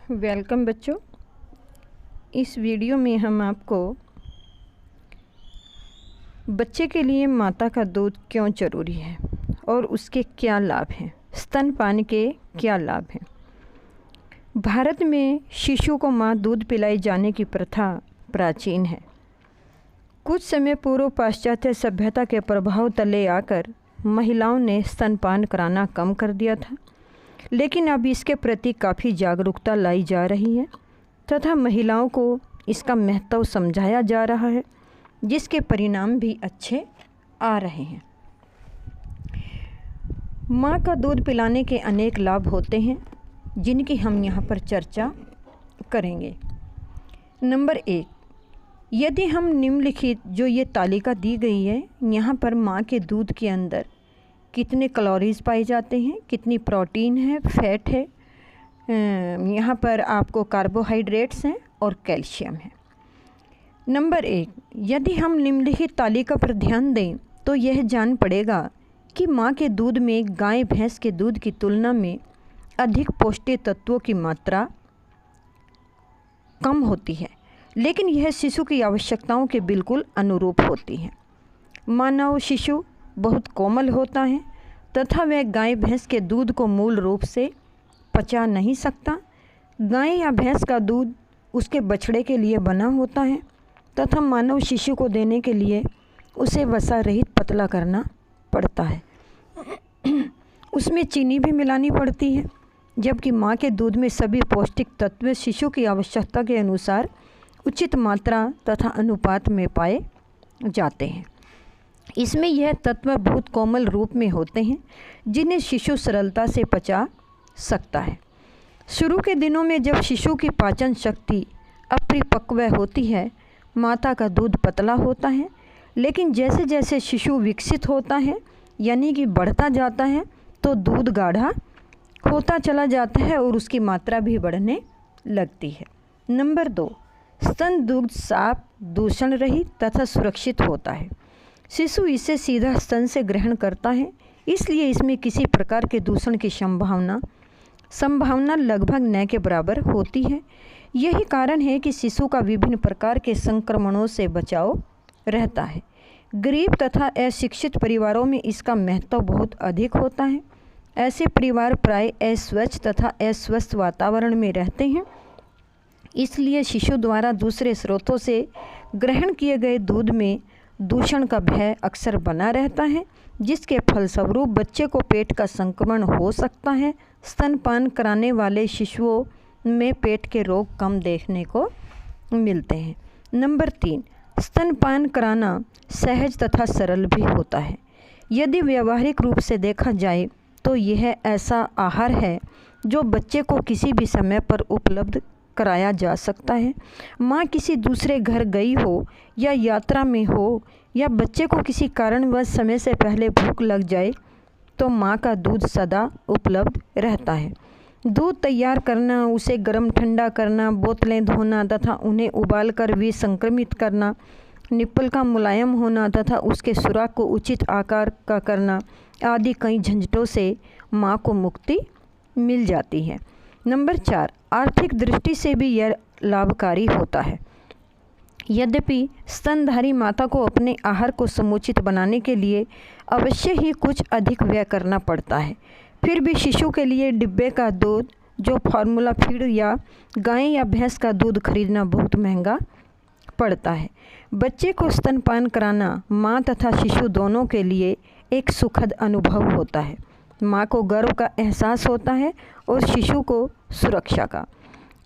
Welcome बच्चों। इस video में हम आपको बच्चे के लिए माता का दूध क्यों ज़रूरी है और उसके क्या लाभ हैं, स्तनपान के क्या लाभ हैं। भारत में शिशु को माँ दूध पिलाई जाने की प्रथा प्राचीन है। कुछ समय पूर्व पाश्चात्य सभ्यता के प्रभाव तले आकर महिलाओं ने स्तनपान कराना कम कर दिया था, लेकिन अब इसके प्रति काफ़ी जागरूकता लाई जा रही है तथा महिलाओं को इसका महत्व समझाया जा रहा है, जिसके परिणाम भी अच्छे आ रहे हैं। माँ का दूध पिलाने के अनेक लाभ होते हैं, जिनकी हम यहाँ पर चर्चा करेंगे। नंबर 1, यदि हम निम्नलिखित जो ये तालिका दी गई है, यहाँ पर माँ के दूध के अंदर कितने कैलोरीज पाए जाते हैं, कितनी प्रोटीन है, फैट है, यहाँ पर आपको कार्बोहाइड्रेट्स हैं और कैल्शियम है। नंबर 1, यदि हम निम्नलिखित तालिका पर ध्यान दें तो यह जान पड़ेगा कि माँ के दूध में गाय भैंस के दूध की तुलना में अधिक पौष्टिक तत्वों की मात्रा कम होती है, लेकिन यह शिशु की आवश्यकताओं के बिल्कुल अनुरूप होती है। मानव शिशु बहुत कोमल होता है तथा वह गाय भैंस के दूध को मूल रूप से पचा नहीं सकता। गाय या भैंस का दूध उसके बछड़े के लिए बना होता है तथा मानव शिशु को देने के लिए उसे वसा रहित पतला करना पड़ता है। उसमें चीनी भी मिलानी पड़ती है, जबकि माँ के दूध में सभी पौष्टिक तत्व शिशु की आवश्यकता के अनुसार उचित मात्रा तथा अनुपात में पाए जाते हैं। इसमें यह तत्व बहुत कोमल रूप में होते हैं, जिन्हें शिशु सरलता से पचा सकता है। शुरू के दिनों में जब शिशु की पाचन शक्ति अपरिपक्व होती है, माता का दूध पतला होता है, लेकिन जैसे जैसे शिशु विकसित होता है यानी कि बढ़ता जाता है तो दूध गाढ़ा होता चला जाता है और उसकी मात्रा भी बढ़ने लगती है। नंबर 2, स्तन दुग्ध साफ, दूषण रहित तथा सुरक्षित होता है। शिशु इसे सीधा स्तन से ग्रहण करता है, इसलिए इसमें किसी प्रकार के दूषण की संभावना लगभग न के बराबर होती है। यही कारण है कि शिशु का विभिन्न प्रकार के संक्रमणों से बचाव रहता है। गरीब तथा अशिक्षित परिवारों में इसका महत्व बहुत अधिक होता है। ऐसे परिवार प्राय अस्वच्छ तथा अस्वस्थ वातावरण में रहते हैं, इसलिए शिशु द्वारा दूसरे स्रोतों से ग्रहण किए गए दूध में दूषण का भय अक्सर बना रहता है, जिसके फलस्वरूप बच्चे को पेट का संक्रमण हो सकता है। स्तनपान कराने वाले शिशुओं में पेट के रोग कम देखने को मिलते हैं। नंबर 3, स्तनपान कराना सहज तथा सरल भी होता है। यदि व्यावहारिक रूप से देखा जाए तो यह ऐसा आहार है जो बच्चे को किसी भी समय पर उपलब्ध कराया जा सकता है। माँ किसी दूसरे घर गई हो या यात्रा में हो या बच्चे को किसी कारणवश समय से पहले भूख लग जाए तो माँ का दूध सदा उपलब्ध रहता है। दूध तैयार करना, उसे गर्म ठंडा करना, बोतलें धोना तथा उन्हें उबालकर विसंक्रमित करना, निप्पल का मुलायम होना तथा उसके सुराख को उचित आकार का करना आदि कई झंझटों से माँ को मुक्ति मिल जाती है। नंबर 4, आर्थिक दृष्टि से भी यह लाभकारी होता है। यद्यपि स्तनधारी माता को अपने आहार को समुचित बनाने के लिए अवश्य ही कुछ अधिक व्यय करना पड़ता है, फिर भी शिशु के लिए डिब्बे का दूध जो फार्मूला फीड या गाय या भैंस का दूध खरीदना बहुत महंगा पड़ता है। बच्चे को स्तनपान कराना माँ तथा शिशु दोनों के लिए एक सुखद अनुभव होता है। माँ को गर्व का एहसास होता है और शिशु को सुरक्षा का।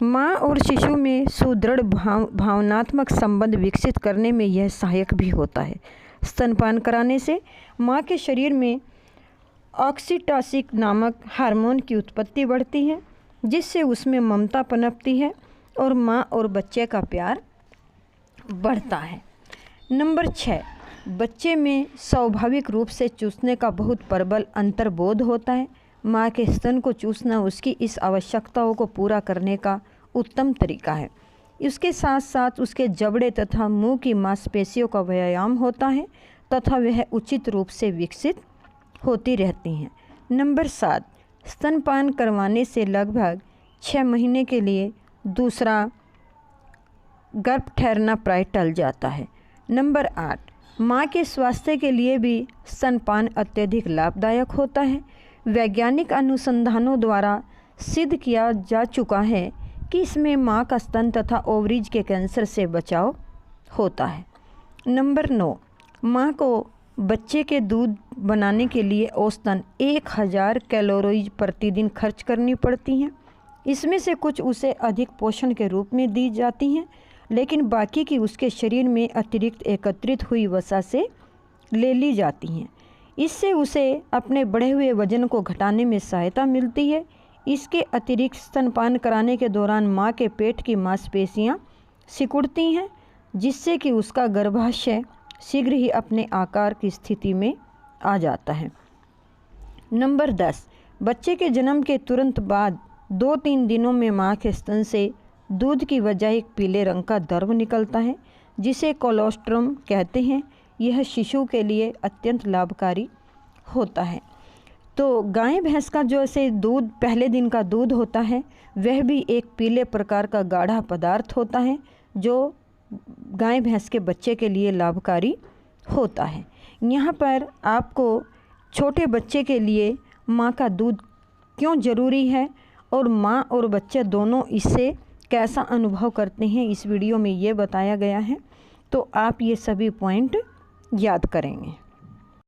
माँ और शिशु में सुदृढ़ भावनात्मक संबंध विकसित करने में यह सहायक भी होता है। स्तनपान कराने से माँ के शरीर में ऑक्सीटोसिन नामक हार्मोन की उत्पत्ति बढ़ती है, जिससे उसमें ममता पनपती है और माँ और बच्चे का प्यार बढ़ता है। नंबर 6, बच्चे में स्वाभाविक रूप से चूसने का बहुत प्रबल अंतर्बोध होता है। माँ के स्तन को चूसना उसकी इस आवश्यकताओं को पूरा करने का उत्तम तरीका है। इसके साथ साथ उसके जबड़े तथा मुंह की मांसपेशियों का व्यायाम होता है तथा वह उचित रूप से विकसित होती रहती हैं। नंबर 7, स्तनपान करवाने से लगभग 6 महीने के लिए दूसरा गर्भ ठहरना प्राय टल जाता है। नंबर 8, माँ के स्वास्थ्य के लिए भी स्तनपान अत्यधिक लाभदायक होता है। वैज्ञानिक अनुसंधानों द्वारा सिद्ध किया जा चुका है कि इसमें माँ का स्तन तथा ओवरीज के कैंसर से बचाव होता है। नंबर 9, माँ को बच्चे के दूध बनाने के लिए औसतन 1000 कैलोरीज प्रतिदिन खर्च करनी पड़ती हैं। इसमें से कुछ उसे अधिक पोषण के रूप में दी जाती हैं, लेकिन बाकी की उसके शरीर में अतिरिक्त एकत्रित हुई वसा से ले ली जाती हैं। इससे उसे अपने बढ़े हुए वजन को घटाने में सहायता मिलती है। इसके अतिरिक्त स्तनपान कराने के दौरान माँ के पेट की मांसपेशियाँ सिकुड़ती हैं, जिससे कि उसका गर्भाशय शीघ्र ही अपने आकार की स्थिति में आ जाता है। नंबर 10, बच्चे के जन्म के तुरंत बाद 2-3 दिनों में माँ के स्तन से दूध की बजाय एक पीले रंग का द्रव निकलता है, जिसे कोलोस्ट्रम कहते हैं। यह शिशु के लिए अत्यंत लाभकारी होता है। तो गाय भैंस का जो ऐसे दूध पहले दिन का दूध होता है, वह भी एक पीले प्रकार का गाढ़ा पदार्थ होता है, जो गाय भैंस के बच्चे के लिए लाभकारी होता है। यहाँ पर आपको छोटे बच्चे के लिए माँ का दूध क्यों ज़रूरी है और माँ और बच्चे दोनों इससे कैसा अनुभव करते हैं, इस वीडियो में ये बताया गया है। तो आप ये सभी पॉइंट याद करेंगे।